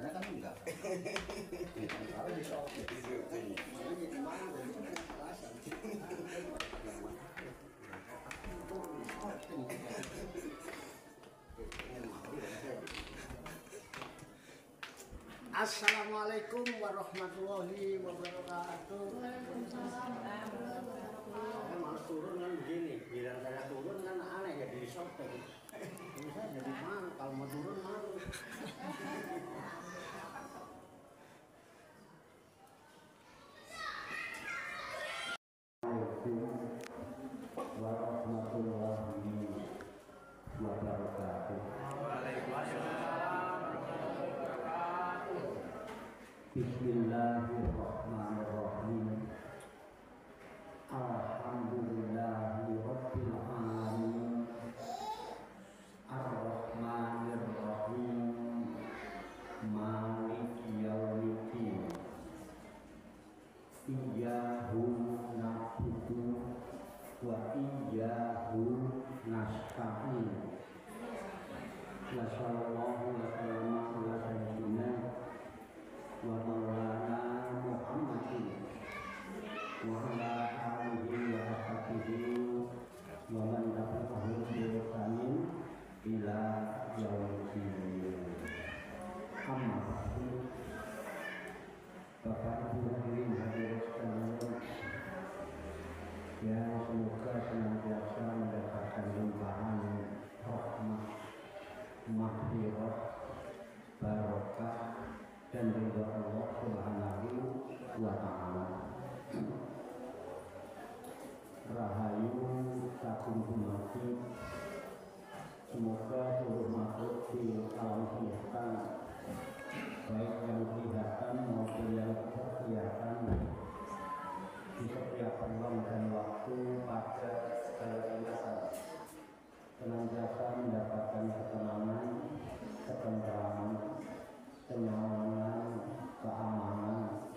nyatanya kan enggak. Kalau di soal itu makanya di mana dari penjelasan. Assalamualaikum warahmatullahi wabarakatuh. Saya malah turun kan begini, bilang saya turun kan aneh ya di shopping. Ini saya jadi malu kalau mau turun malu. Assalamualaikum warahmatullahi wabarakatuh. Bismillahirrahmanirrahim. Alhamdulillahi rabbil alamin. Ar-Rahmanir-Rahim. Maliki yaumiddin. Iyyahu na'budu wa iyyahu nasta'in. La sallallahu ala sayyidina wa maulana Muhammadin wa ala alihi wa ashabihi wa man tabi'ahum bi ihsanin ila yaumil amma ba'du. Bapak Ibu hadirin hadirat sekalian, yang semoga senantiasa mendapatkan limpahan rahmat, maghfirah, barokah dan ridha Allah Subhanahu wa ta'ala. Rahayu sakum dumati, semoga seluruh makhluk di alam semesta, baik yang kelihatan maupun yang tidak kelihatan, di setiap ruang dan waktu pada segala senantiasa mendapatkan ketenangan, ketentraman, kenyamanan, keamanan,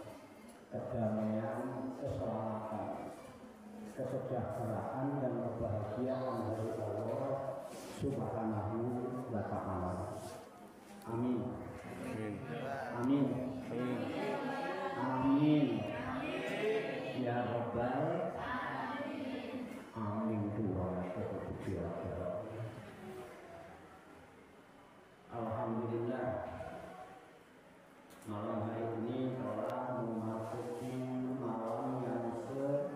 kedamaian, keselamatan, kesejahteraan dan kebahagiaan dari Allah Subhanahu wa ta'ala. Amin. Amin. Amin. Amin. Ya Rabbal Amin. Alhamdulillah, malam hari ini telah memasuki malam yang berapa?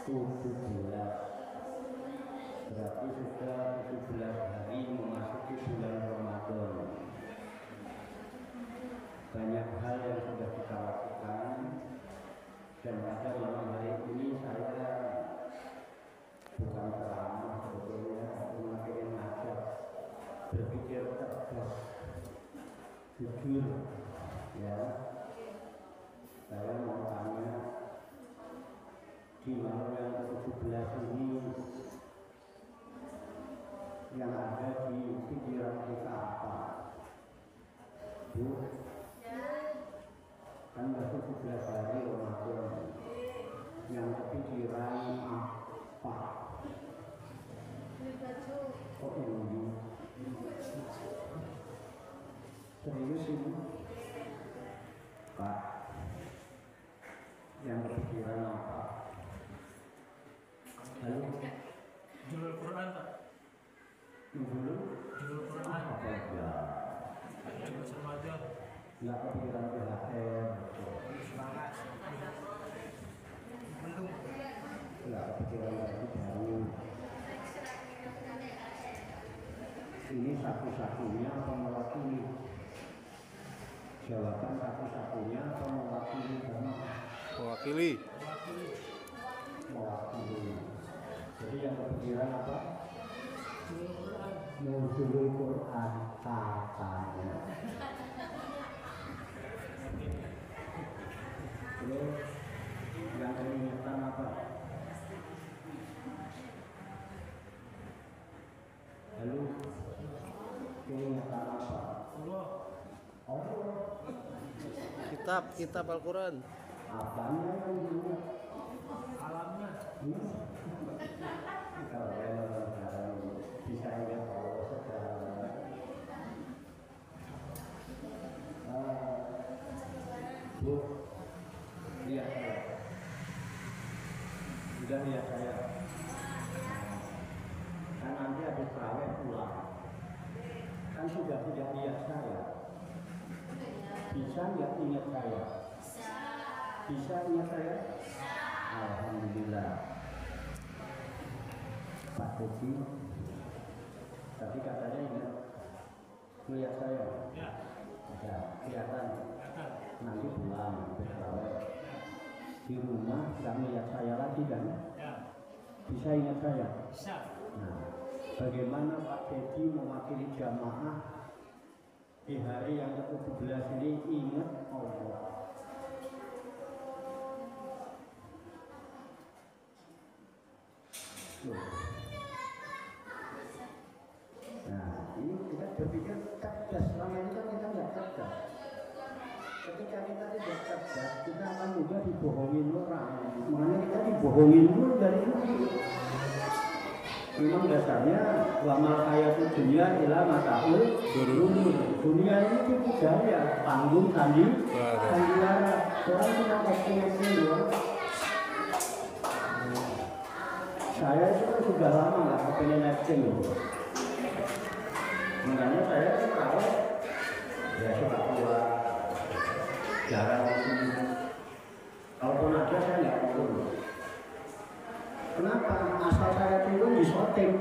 17. Berarti sudah 17 hari memasuki bulan Ramadan. Banyak hal yang sudah kita lakukan, dan pada malam hari ini saya bukan ceramah sebetulnya, cuma ingin ngajak berpikir cerdas, jujur, ya. Saya mau tanya, di malam yang ke-17 ini yang ada di pikiran kita apa? Bu, kan baru 17 hari Ramadan, yang kepikiran apa? Oh ini serius ini Pak, yang kepikiran apa? Halo? Judul Quran Pak. Judul Quran apa ya? Judul remaja. Nggak kepikiran THR. Belum. Nggak kepikiran lagi baru. Ini satu-satunya apa mewakili? Jawaban satu-satunya apa mewakili? Mewakili. Mewakili. Jadi yang kepikiran apa? Nuzulul Quran katanya. Terus yang keingetan apa? Lalu keingetan apa? Allah. Kitab Al-Quran. Apanya yang diingat? Alamnya. Kalau bisa ingat Allah secara Bu, lihat saya. Sudah lihat saya. Kan nanti habis terawih pulang. Kan sudah tidak lihat saya. Bisa nggak ingat saya? Bisa ingat saya? Alhamdulillah. Pak Desi, tadi katanya ingat melihat saya. Ya, kelihatan. Nanti pulang habis terawih. Di rumah nggak melihat saya lagi kan? Bisa ingat saya? Bisa. Nah, bagaimana Pak Dedi mewakili jamaah di hari yang ke-17 ini ingat Allah? Nah, ini kita berpikir cerdas. Selama ini kan kita nggak cerdas. Ketika kita tidak cerdas, kita akan mudah dibohongin orang. Makanya kita dibohongin dulu dari ini. Memang dasarnya wamal hayatud dunya ila mataul ghurur. Dunia ini tipu daya, panggung sandi, sandiwara. Orang cuma acting doang. Saya itu kan sudah lama nggak kepengen acting. Makanya saya tahu ya suka keluar, jarang kesini. Kalaupun ada saya nggak turun. Kenapa? Asal saya turun di syuting.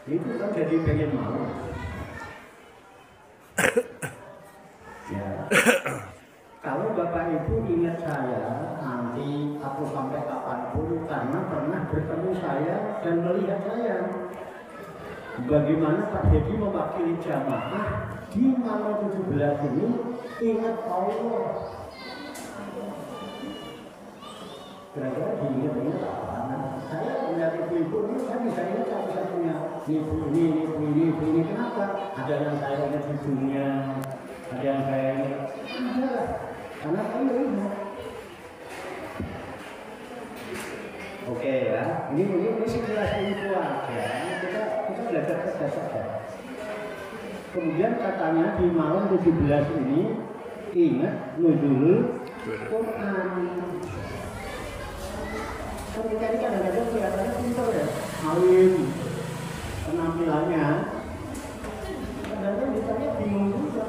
Itu kan jadi pengen malu. Ya. Kalau Bapak Ibu ingat saya, nanti aku sampai kapanpun karena pernah bertemu saya dan melihat saya. Bagaimana Pak Dedi mewakili jamaah di malam 17 ini ingat Allah. Kira-kira diingat-ingat apa? Saya melihat ibu-ibu ini, saya bisa ingat satu-satunya ibu ini. Kenapa? Ada yang saya ingat ibunya, ada yang saya ingat. Ada, karena saya ingat. Oke ya, ini sekilas info aja. Kita belajar cerdas saja. Kemudian katanya di malam 17 ini ingat nuzul Quran. Ketika ini kadang-kadang kelihatannya pintar ya, alim penampilannya. Kadang-kadang ditanya bingung juga.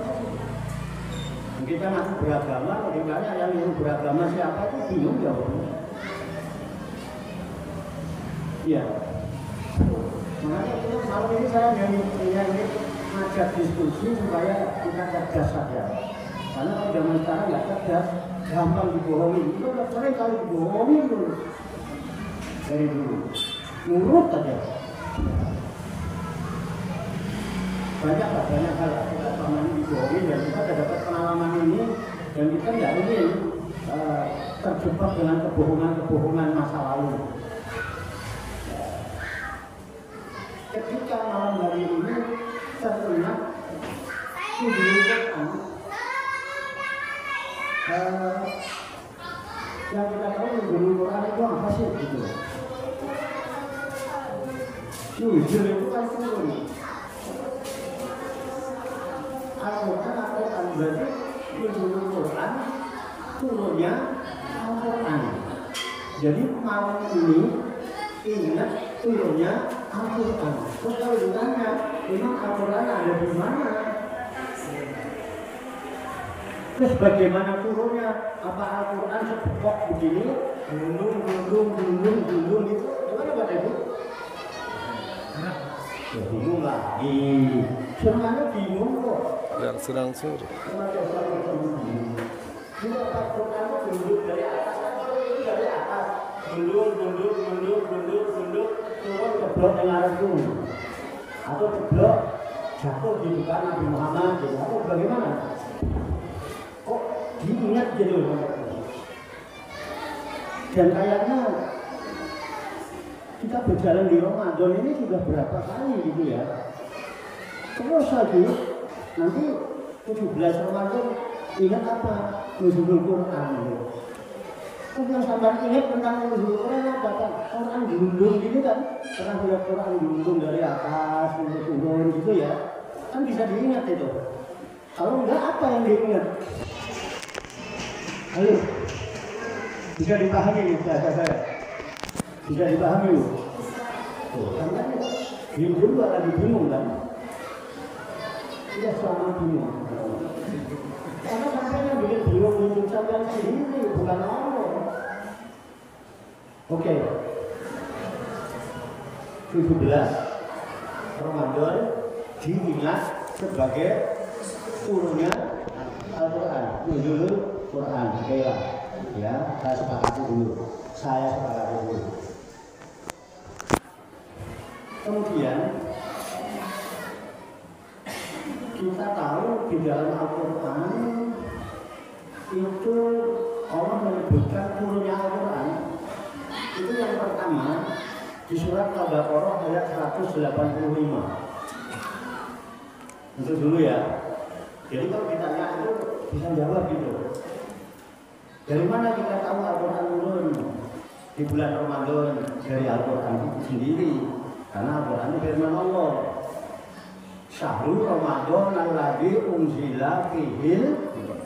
Kita masih beragama, kalau ditanya yang beragama siapa itu bingung jawabnya. Iya. Makanya malam ini saya ingin ngajak diskusi supaya kita cerdas saja. Karena kalau zaman sekarang nggak cerdas, gampang dibohongin. Itu sering kali dibohongin dulu. Dari dulu, nurut saja. Banyak hal kita selama ini dibohongin dan kita sudah dapat pengalaman ini dan kita nggak ingin terjebak dengan kebohongan masa lalu. Ketika malam hari ini teringat Quran, yang kita tahu Quran itu apa sih gitu? Nuzul itu kan turun. Al-Quran berarti nuzul Quran turunnya Al-Quran. Jadi malam ini ingat turunnya Al-Quran. Terus kalau ditanya, memang Al-Quran ada di mana? Terus bagaimana turunnya? Apa Al-Quran sepokok begini? Gulung gitu? Gimana Pak Ibu? Ya bingung lagi. Semuanya bingung kok. Sedang sur. Juga Al-Quran itu duduk dari atas atau itu dari atas? Gulung, turun ke blok yang ada itu. Atau ke blok jatuh di depan Nabi Muhammad gitu. Atau bagaimana? Kok diingat gitu? Dan kayaknya kita berjalan di Ramadan ini sudah berapa kali gitu ya. Terus lagi nanti 17 Ramadan ingat apa? Nuzul Quran gitu. Terus yang sampai ingat tentang nuzul Quran apa kan? Quran gulung gitu kan? Pernah lihat Quran gulung dari atas turun gitu ya? Kan bisa diingat itu. Kalau enggak apa yang diingat? Ayo, bisa dipahami nih bahasa saya? Bisa dipahami loh? Tuh, karena dulu lagi bingung kan? Iya, selama bingung. Karena sampai yang bikin bingung hidup sampai sendiri, bukan Allah. Oke. 17 Ramadan diingat sebagai turunnya Al-Quran, nuzul Quran. Oke lah, ya, saya sepakati dulu. Kemudian kita tahu di dalam Al-Quran itu Allah menyebutkan turunnya Al-Quran itu yang pertama di surat Al-Baqarah ayat 185. Itu dulu ya. Jadi kalau ditanya itu bisa jawab gitu. Dari mana kita tahu Al-Quran turun? Di bulan Ramadan dari Al-Quran itu sendiri. Karena Al-Quran itu firman Allah. Syahrul Ramadan alladzi unzila fihil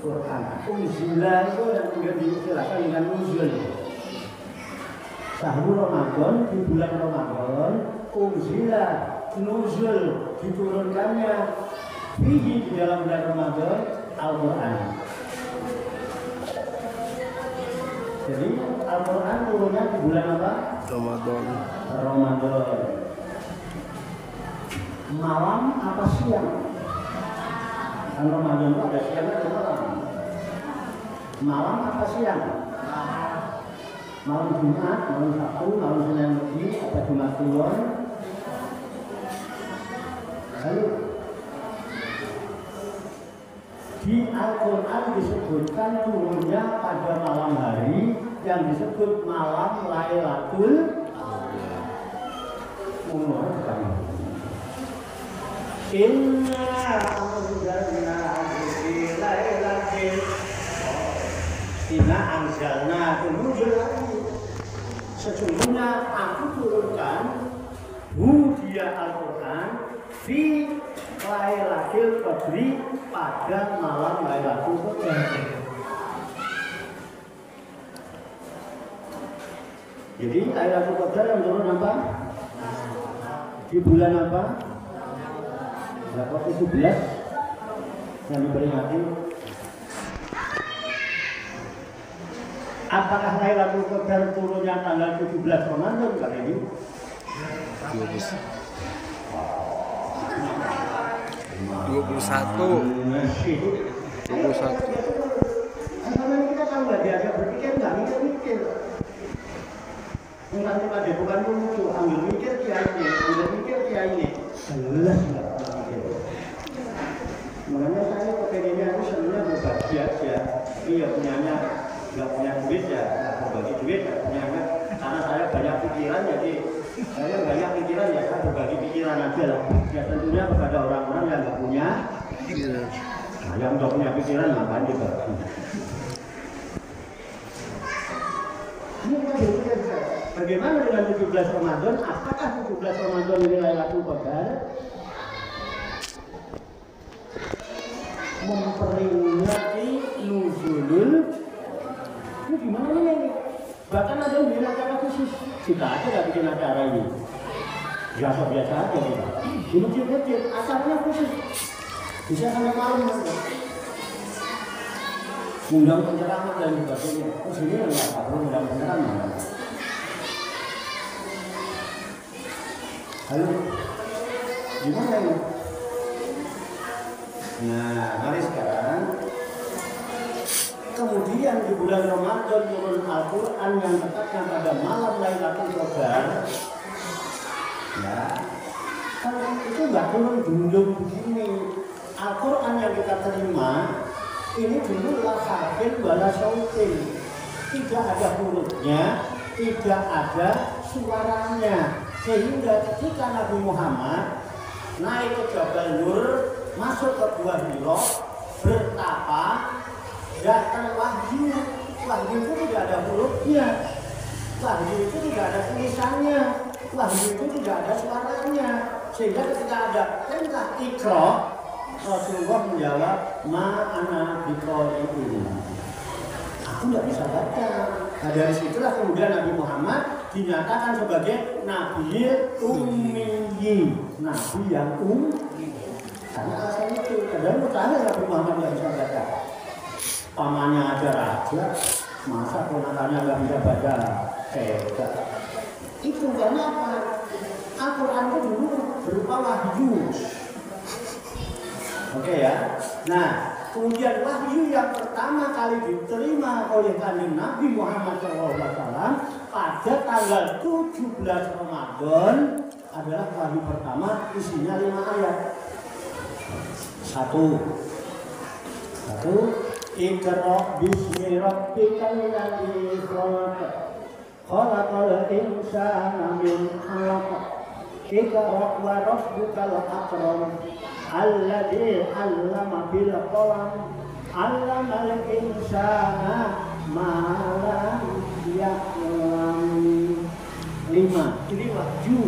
Quran. Unzila itu yang kemudian diistilahkan dengan nuzul. Syahrul Ramadan di bulan Ramadan unzila nuzul diturunkannya fihi di dalam bulan Ramadan Al-Quran. Jadi Al-Quran turunnya di bulan apa? Ramadan. Malam apa siang? Kan Ramadan itu ada siang ada malam. Malam apa siang? Malam Jumat, malam Sabtu, malam Senin Legi, apa Jumat Kliwon. Lalu di Al-Quran disebutkan turunnya pada malam hari yang disebut malam Lailatul Qadar. Inna anzalna sesungguhnya aku turunkan dia Al-Quran fi Lailatul Qadri pada malam Lailatul Qadar. Jadi Lailatul Qadar yang turun apa? Di bulan apa? Berapa 17 yang diperingati. Apakah Lailatul Qadar turunnya tanggal 17 Ramadan kali ini? 21. Karena kita tahu nggak diajak berpikir nggak mikir. Nanti pada bukan lucu, ambil mikir kiai ini, jelas nggak pernah mikir. Makanya saya kepengennya itu sebenarnya berbagi aja. Iya punyanya nggak punya duit ya, nggak berbagi duit ya punyanya. Karena saya banyak pikiran jadi saya berbagi pikiran aja lah. Ya tentunya kepada orang-orang yang nggak punya. Nah, yang udah punya pikiran ngapain dibagi? Ini kan berpikir bagaimana dengan 17 Ramadan? Apakah 17 Ramadan ini Lailatul Qadar? Memperingati nuzulul. Ini gimana ini? Bahkan ada yang bilang acara khusus. Kita aja nggak bikin acara ini. Biasa-biasa aja kita. Di masjid-masjid acaranya khusus. Bisa sampai malam aja. Undang penceramah dan sebagainya. Oh sini nggak perlu undang penceramah. Halo, gimana ini? Nah, mari sekarang. Kemudian di bulan Ramadan turun Al-Quran yang tepatnya pada malam Lailatul Qadar. Ya, kan itu nggak turun gunung begini. Al-Quran yang kita terima ini dulu lahir wala sautin, tidak ada hurufnya, tidak ada suaranya, sehingga ketika Nabi Muhammad naik ke Jabal Nur, masuk ke Gua Hira, bertapa, datang wahyu itu tidak ada hurufnya, wahyu itu tidak ada tulisannya, wahyu itu tidak ada suaranya, sehingga ketika ada perintah Iqra, Rasulullah menjawab, ma'ana biqari'in. aku nggak bisa baca. Nah dari situlah kemudian Nabi Muhammad dinyatakan sebagai Nabi Ummi, Nabi yang ummi. Karena alasan itu, kadang mustahil Nabi Muhammad nggak bisa baca. Pamannya aja raja, masa ponakannya nggak bisa baca? Tidak. Itu karena apa? Al-Quran itu dulu berupa wahyu. Oke ya. Nah, kemudian wahyu yang pertama kali diterima oleh kanjeng Nabi Muhammad SAW pada tanggal 17 Ramadan adalah wahyu pertama, isinya 5 ayat. Satu. Iqra bismi rabbikal ladzi khalaq. Khalaqal insana min 'alaq. Iqra wa rabbukal akram. Alladzi 'allama bil qalam. 'Allamal insana ma lam ya'lam. 5. Ini wahyu.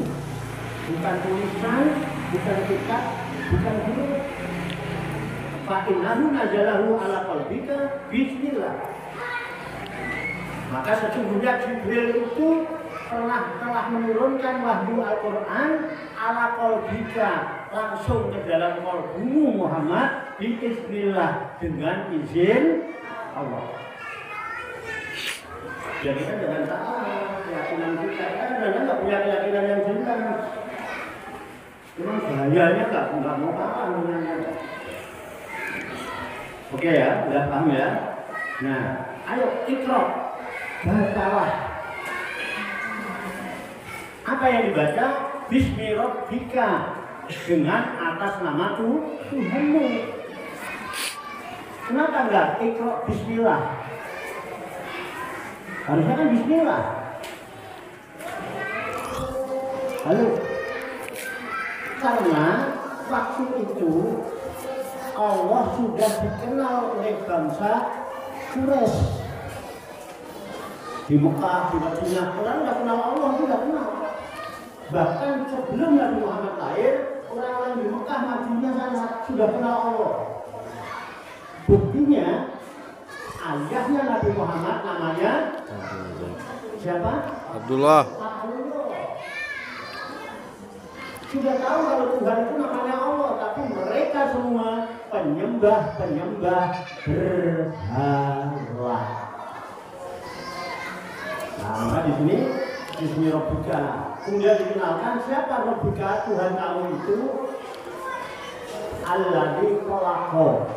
Bukan tulisan, bukan kitab, bukan huruf. Fa'innahu nazalahu ala qalbika bismillah. Maka sesungguhnya Jibril itu telah menurunkan wahyu Al-Quran ala qalbika, langsung ke dalam qalbumu Muhammad bismillah, dengan izin Allah. Jadi kita jangan salah keyakinan kita, karena nggak punya keyakinan yang jelas. Memang bahayanya nggak mau paham dengan. Oke ya, udah paham ya. Nah, ayo Iqra, bacalah. Apa yang dibaca? Bismi Rabbika, dengan atas nama Tuhanmu. Kenapa enggak Iqra Bismillah? Harusnya kan Bismillah. Halo. Karena waktu itu Allah sudah dikenal oleh bangsa Quraisy di Mekah, di Madinah. Orang tidak kenal Allah, tidak kenal. Bahkan sebelum Nabi Muhammad lahir, orang-orang di Mekah, Madinah sana sudah kenal Allah. Buktinya, ayahnya Nabi Muhammad namanya siapa? Abdullah. Sudah tahu kalau Tuhan itu namanya Allah, tapi mereka semua penyembah berhala. Nah, di sini Bismi Rabbika. Kemudian dikenalkan siapa Rabbika, Tuhan kamu itu? Alladzi khalaqo.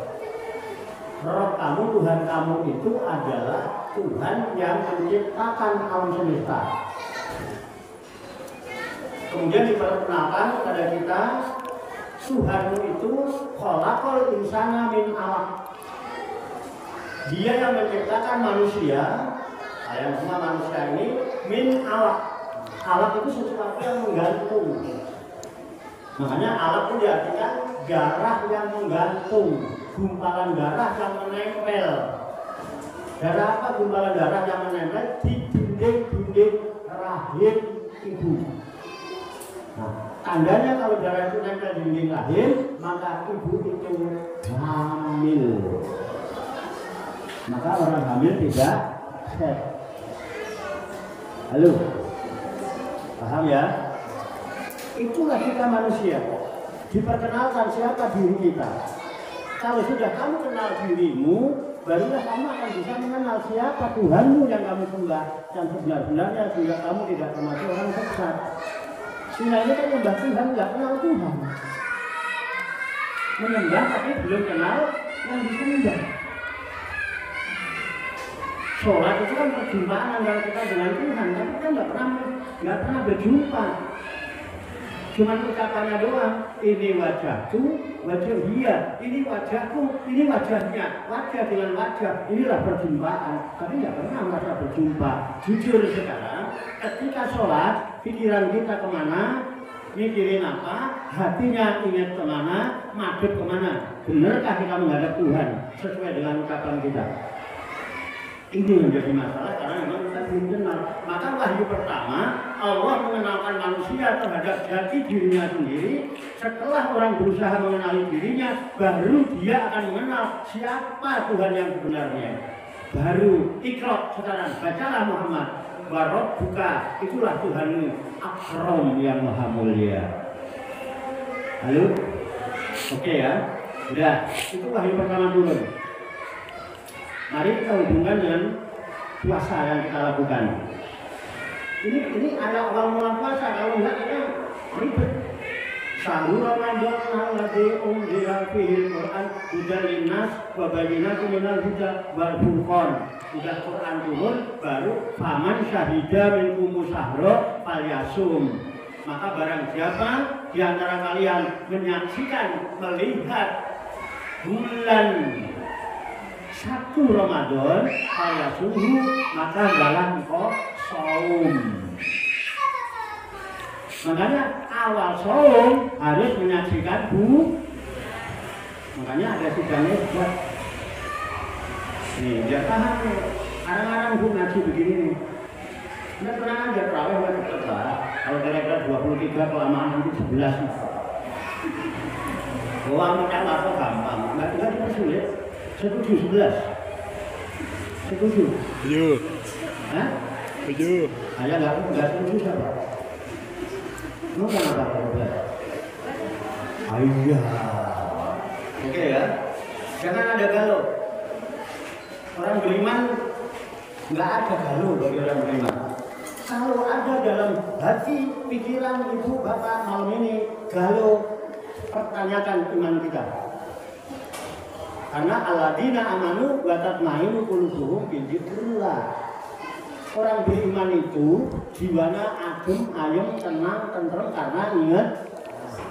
Rabb kamu, Tuhan kamu itu adalah Tuhan yang menciptakan alam semesta. Kemudian diperkenalkan kepada kita, Tuhanmu itu khalaqal insana min 'alaq. Dia yang menciptakan manusia, kalian semua manusia ini min 'alaq. 'Alaq itu sesuatu yang menggantung. Makanya 'alaq itu diartikan darah yang menggantung, gumpalan darah yang menempel. Darah apa gumpalan darah yang menempel? Di dinding-dinding rahim ibu. Nah, tandanya kalau darah itu nempel di dinding rahim, maka ibu itu hamil. Maka orang hamil tidak sehat. Halo, paham ya? Itulah kita manusia. Diperkenalkan siapa diri kita. Kalau sudah kamu kenal dirimu, barulah kamu akan bisa mengenal siapa Tuhanmu yang kamu sembah. Dan sebenarnya juga kamu tidak termasuk orang sesat. Sehingga ini kan menyembah Tuhan, nggak kenal Tuhan. Menyembah tapi belum kenal yang disembah. Sholat itu kan perjumpaan antara kita dengan Tuhan, tapi kita nggak pernah berjumpa. Cuma ucapannya doang. Ini wajahku, wajah dia. Ini wajahku, ini wajahnya. Wajah dengan wajah, inilah perjumpaan. Tapi nggak pernah merasa berjumpa. Jujur sekarang, ketika sholat, pikiran kita kemana, mikirin apa, hatinya ingat kemana, madep kemana. Benarkah kita menghadap Tuhan sesuai dengan ucapan kita? Ini menjadi masalah karena memang kita belum kenal. Maka wahyu pertama, Allah mengenalkan manusia terhadap jati dirinya sendiri. Setelah orang berusaha mengenali dirinya, baru dia akan mengenal siapa Tuhan yang sebenarnya. baru. Iqra sekarang, bacalah Muhammad. Warok buka, itulah Tuhanmu, Akram yang maha mulia. Halo? Oke ya? Udah, itu wahyu pertama turun. Mari kita hubungkan dengan puasa yang kita lakukan. Ini ada awal mula puasa, kalau enggak kita ribet. Sahur Ramadan alladzi unzila fihil Qur'an hudan linnas wa bayyinatin minal huda wal furqan. Sudah Quran turun baru faman syahida minkum syahra falyasum. Maka barang siapa di antara kalian menyaksikan melihat bulan 1 Ramadan falyasum, maka hendaklah engkau saum. Makanya awal saum harus menyaksikan makanya ada sidangnya buat nih, biar paham nih. Arang-arang ngaji begini nih. Udah tenang aja, terawih nggak cepet lah. Kalau kira-kira 23 kelamaan nanti 11. Wah, macam apa gampang, nggak dipersulit. 11. Setuju? Setuju. Hah? Setuju. Ayah nggak setuju siapa? Mau kenapa kalau ayah? Oke ya, jangan ada galau. Orang beriman nggak ada galau bagi orang beriman. Kalau ada dalam hati, pikiran ibu bapak malam ini galau, pertanyakan iman kita. Karena alladzina amanu wa tatmainu qulubuhum bi dzikrillah. Orang beriman itu jiwanya adem, ayem, tenang, tentrem karena ingat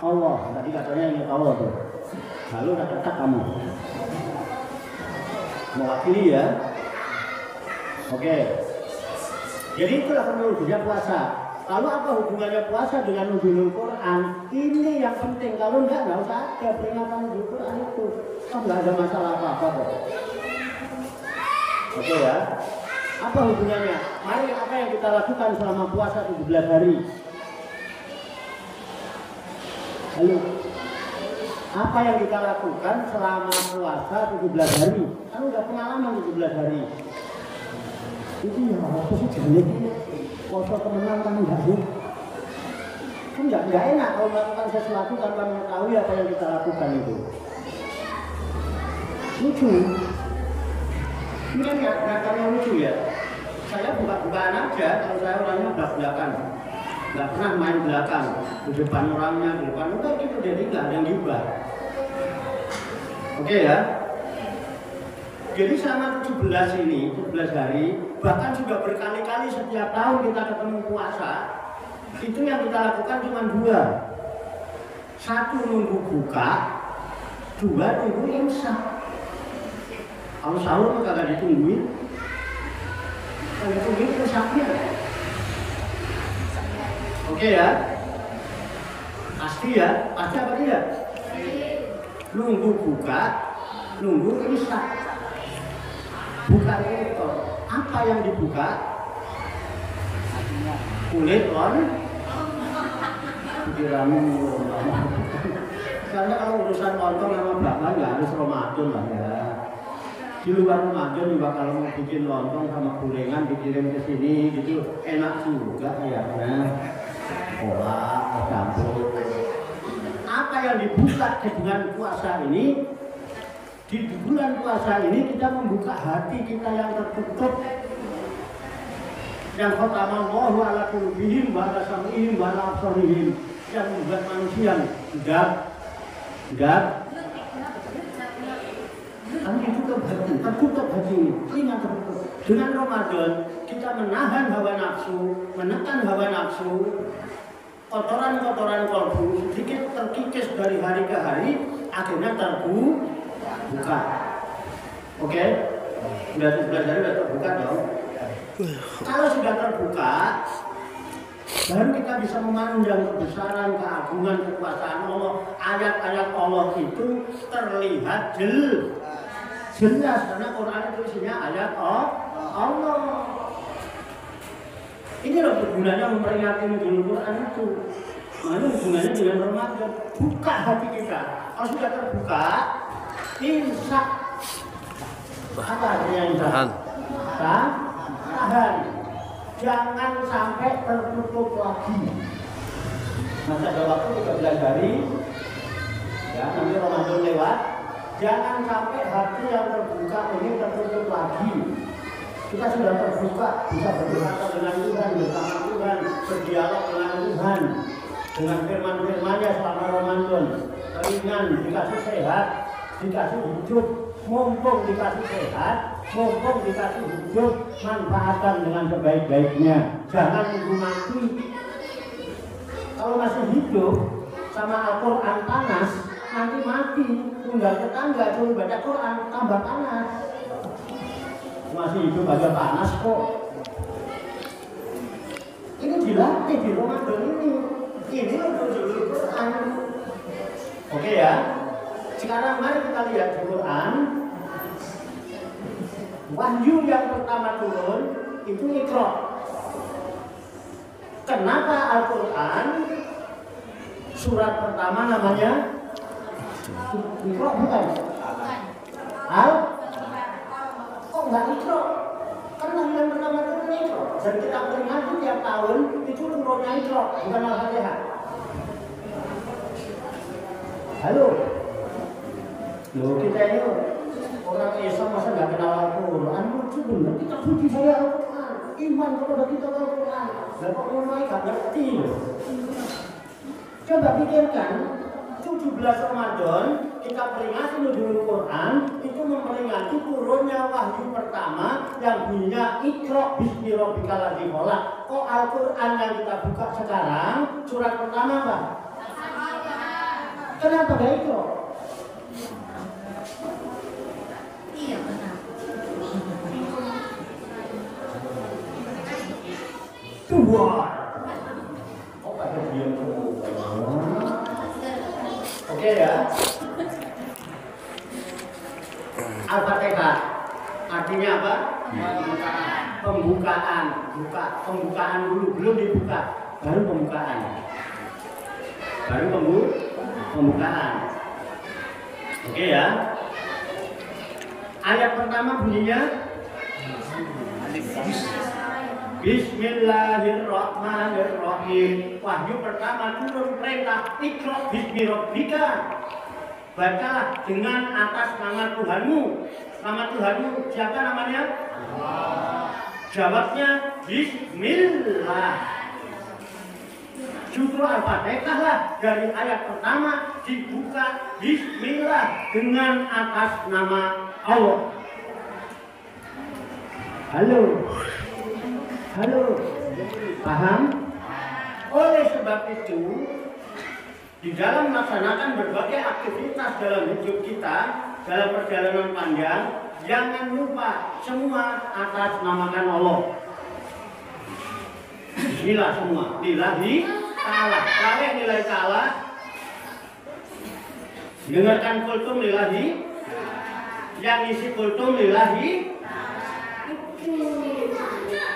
Allah. Tadi katanya ingat Allah tuh. Lalu udah tetap kamu. Mewakili ya. Oke. Jadi itulah kronologinya puasa. Lalu apa hubungannya puasa dengan nuzulul Quran? Ini yang penting. Kalau enggak usah ada peringatan nuzul Quran itu. Enggak ada masalah apa-apa kok. Oke ya. Apa hubungannya? Mari apa yang kita lakukan selama puasa 17 hari? Halo? Apa yang kita lakukan selama puasa 17 hari? Kan udah pengalaman 17 hari. Itu ya apa sih jelek? Puasa temenan kan enggak sih? Kan enggak enak kalau melakukan sesuatu tanpa mengetahui apa yang kita lakukan itu. Lucu. Ini kan gerakannya lucu ya. Saya buka-bukaan aja, kalau saya orangnya belak-belakan. Nggak pernah main belakang. Di depan orangnya, di depan udah gitu, jadi nggak ada yang gibah. Oke ya. Jadi selama 17 ini, 17 hari, bahkan sudah berkali-kali setiap tahun kita ketemu puasa, itu yang kita lakukan cuma 2. 1 nunggu buka, 2 nunggu imsak. Kalau sahur mah kagak ditungguin. Kalau ditungguin imsaknya. Oke ya. Pasti ya, pasti apa tidak? Nunggu buka, nunggu imsak. Buka itu apa yang dibuka? Kulit lon. Pikiranmu karena kalau urusan lontong sama bakwan ya harus Ramadan lah ya. Di luar Ramadan juga kalau mau bikin lontong sama gorengan dikirim ke sini gitu enak juga kayaknya. Olah, campur. Apa yang dibuka dengan puasa ini? Di bulan puasa ini kita membuka hati kita yang tertutup. Yang khatamallahu ala qulubihim wa ala sam'ihim wa ala absarihim, yang membuat manusia gegap. Kami tertutup hati ini yang tertutup. Dengan Ramadan kita menahan hawa nafsu, menekan hawa nafsu, kotoran-kotoran kolbu sedikit terkikis dari hari ke hari, akhirnya terbuka. Oke? Sudah 11 hari sudah terbuka dong. Kalau sudah terbuka, baru kita bisa memandang kebesaran, keagungan, kekuasaan Allah. Ayat-ayat Allah itu terlihat jelas karena Quran itu isinya ayat Allah. Ini loh gunanya memperingati nuzul Quran itu. Mana hubungannya dengan Ramadan? Buka hati kita. Kalau sudah terbuka, imsak. Apa artinya imsak? tahan. Jangan sampai tertutup lagi. Masa ada waktu 13 hari, ya nanti Ramadan lewat. Jangan sampai hati yang terbuka ini tertutup lagi. Kita sudah terbuka, bisa berbicara dengan Tuhan, bersama Tuhan, berdialog dengan Tuhan, dengan firman-firmannya selama Ramadan. Ringan, dikasih sehat, dikasih hidup, mumpung dikasih sehat, mumpung dikasih hidup, manfaatkan dengan sebaik-baiknya. Jangan tunggu mati. Kalau masih hidup sama Al-Quran panas, nanti mati, tinggal tetangga suruh baca Quran tambah panas. Masih hidup aja panas kok. Ini dilatih di Ramadan ini. Ini untuk dulu Quran. Oke ya. Sekarang mari kita lihat di Quran. Wahyu yang pertama turun itu Iqra. Kenapa Al-Quran surat pertama namanya Iqra bukan? Kok nggak Iqra? Karena yang pertama turun Iqra. Dan kita peringati tiap tahun itu turunnya Iqra, bukan Al-Fatihah. Halo. Loh kita ini orang Islam masa nggak kenal Al-Quran? Lucu bener, kita puji saya Al-Quran, iman kepada kita Al-Quran. Dan kok mulai nggak ngerti loh. Coba pikirkan, 17 Ramadan kita peringati nuzul Quran, itu memperingati turunnya wahyu pertama yang bunyinya Iqra bismi rabbikal ladzi khalaq. Kok Al-Quran yang kita buka sekarang surat pertama apa? Kenapa gak Iqra? Iya benar. Tuhan. Oh pada diam. Oke ya. Al-Fatihah artinya apa? Pembukaan. Pembukaan dulu, belum dibuka, baru pembukaan. Pembukaan. Oke ya. Ayat pertama bunyinya Bismillahirrahmanirrahim. Wahyu pertama turun perintah Iqra bismi rabbika. Bacalah dengan atas nama Tuhanmu. Nama Tuhanmu siapa namanya? Allah. Jawabnya Bismillah. Justru Al-Fatihah lah dari ayat pertama dibuka Bismillah dengan atas nama Allah. Halo, paham? Oleh sebab itu, di dalam melaksanakan berbagai aktivitas dalam hidup kita, dalam perjalanan panjang, jangan lupa semua atas namakan Allah. Bismillah semua, lillahi ta'ala. Kalian nilai ta'ala, dengarkan kultum lillahi, yang isi kultum lillahi,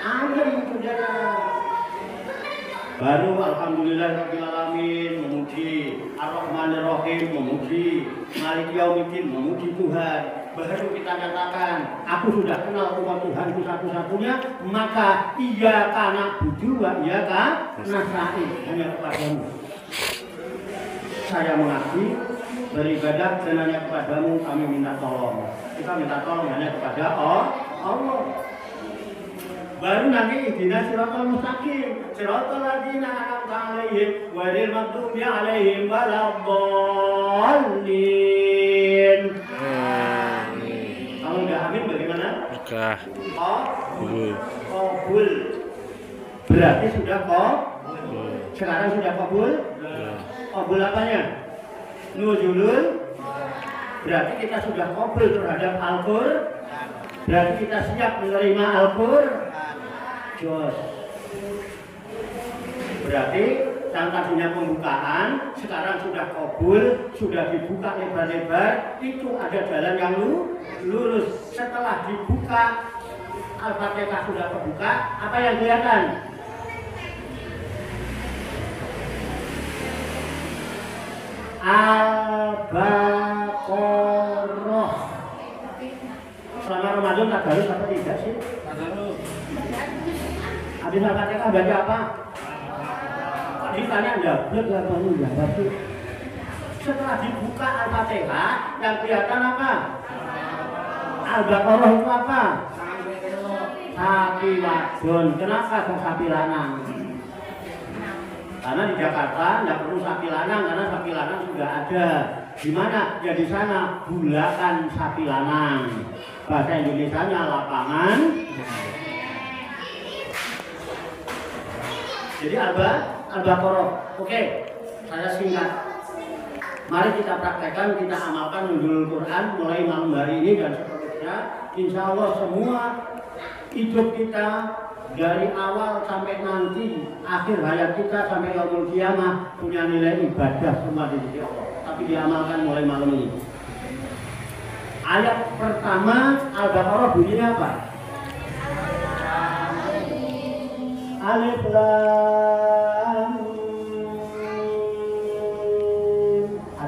ayam saudara. Baru alhamdulillahirrahmanirrahim memuji, ar-rahmanirrahim memuji, malik yaumiddin memuji Tuhan. Baru kita katakan, aku sudah kenal Tuhan Tuhanku satu-satunya, maka iyyaka na'budu wa iyyaka nasta'in, hanya kepadamu saya mengabdi, beribadah dan hanya kepadamu kami minta tolong. Kita minta tolong hanya kepada Allah. Baru nanti ihdinas siratal mustaqim, siratal ladzina an'amta 'alaihim ghairil maghdubi 'alaihim waladdallin. Kalau nggak amin bagaimana? Qabul. Berarti sudah qabul. Sekarang sudah qabul? Qabul apanya? Nuzulul. Berarti kita sudah qabul terhadap Al-Qur'an. Berarti kita siap menerima Al-Qur'an. Jos. Berarti yang tadinya pembukaan sekarang sudah qabul, sudah dibuka lebar-lebar, itu ada jalan yang lurus. Setelah dibuka Al-Fatihah sudah terbuka, apa yang kelihatan? Al-Baqarah. Selama Ramadan tadarus apa tidak sih? Tadarus. Habis Al-Fatihah baca apa? Tadi tanya jawab apa enggak baca. Setelah dibuka Al-Fatihah yang kelihatan apa? Al-Baqarah itu apa? Sapi wadon. Kenapa ke sapi lanang? Karena di Jakarta tidak perlu sapi lanang karena sapi lanang sudah ada. Di mana? Ya di sana bulakan sapi lanang. Bahasa Indonesianya lapangan. Jadi Al-Baqarah. Oke, saya singkat. Mari kita praktekkan, kita amalkan nuzulul Quran mulai malam hari ini dan seterusnya. Insya Allah semua hidup kita dari awal sampai nanti akhir hayat kita sampai yaumul kiamah punya nilai ibadah semua di sisi Allah. Tapi diamalkan mulai malam ini. Ayat pertama Al-Baqarah bunyinya apa? Alif Lam.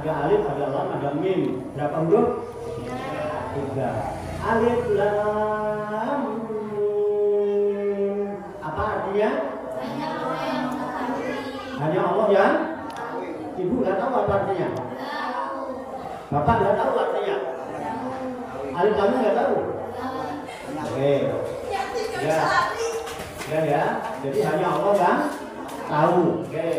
Ada alif, ada lam, ada mim. Berapa huruf? 3. Alif Lam. Apa artinya? Hanya Allah yang Ibu nggak tahu apa artinya? Bapak nggak tahu artinya? Alif Lam nggak tahu? Oke. Ya. Jadi hanya Allah yang tahu. Oke.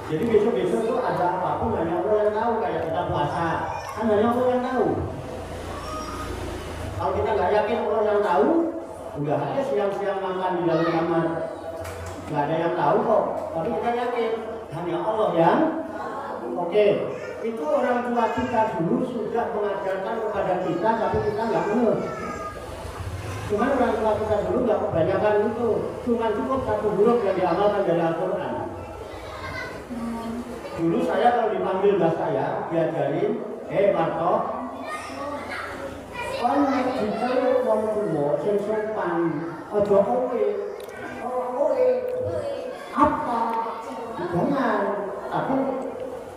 Jadi besok-besok itu ada apapun hanya Allah yang tahu, kayak kita puasa. Kan hanya Allah yang tahu. Kalau kita nggak yakin Allah yang tahu, udah aja siang-siang makan di dalam kamar. Nggak ada yang tahu kok. Tapi kita yakin hanya Allah yang oke. Itu orang tua kita dulu sudah mengajarkan kepada kita, tapi kita nggak mengerti. Cuman orang tua kita dulu nggak kebanyakan itu. Cuma cukup satu huruf yang diamalkan dari Al-Quran. Dulu saya kalau dipanggil mbak saya diajarin, Marto, kon nek diteluk wong tuwa sing sopan, aja oke. Apa? Jangan. Tapi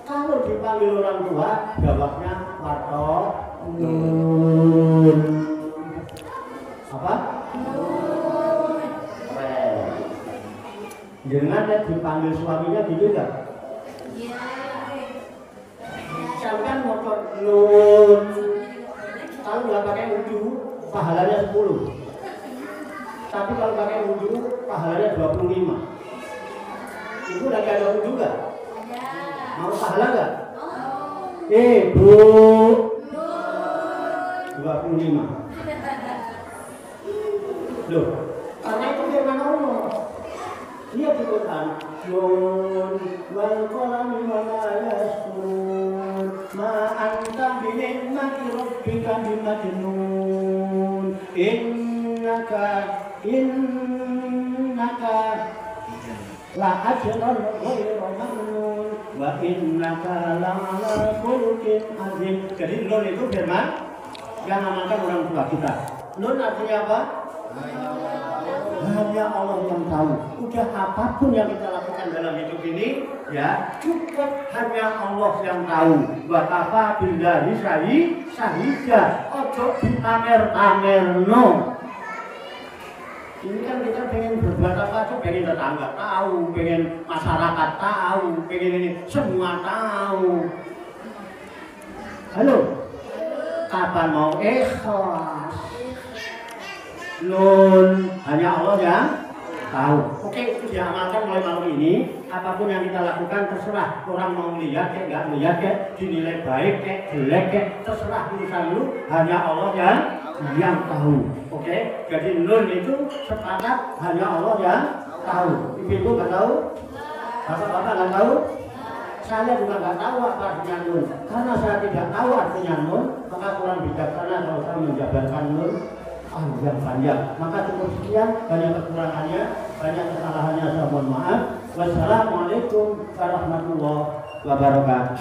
kalau dipanggil orang tua, jawabnya Marto, nun. Apa? Nun. Jangan dipanggil suaminya gitu enggak? Sampai motor nun. Kalau nggak pakai wudu, pahalanya 10. Tapi kalau pakai wudu, pahalanya 25. Ibu lagi ada wudu nggak? Mau pahala nggak? Bu. 25. Loh, karena itu firman Allah. Lihat di Quran. Nun wal qalami wa ma yasturun ma anta bi ni'mati rabbika bimajnun innaka la ajran ghairu mamnun wa innaka la ala khuluqin azim. Jadi nun itu firman yang amalkan orang tua kita. Nun artinya apa? Hanya Allah yang tahu. Udah apapun yang kita lakukan dalam hidup ini, ya cukup hanya Allah yang tahu. Wa kafa billahi syahida. Ojo dipamer-pamerno. Ini kan kita pengen berbuat apa tuh, pengen tetangga tahu, pengen masyarakat tahu, pengen ini semua tahu. Halo, kapan mau ikhlas? Nun hanya Allah yang tahu. Oke, itu diamalkan mulai malam ini. Apapun yang kita lakukan terserah. Orang mau lihat kayak nggak lihat kayak dinilai baik kayak jelek kayak terserah urusan lu. Hanya Allah yang tahu. Oke, jadi nun itu sepakat hanya Allah yang tahu. Ibu nggak tahu? Bapak-bapak nggak tahu? Saya juga nggak tahu apa artinya nun. Karena saya tidak tahu artinya nun, maka kurang bijaksana kalau saya menjabarkan nun yang panjang. Maka cukup sekian, banyak kekurangannya, banyak kesalahannya, saya mohon maaf. Wassalamualaikum warahmatullahi wabarakatuh.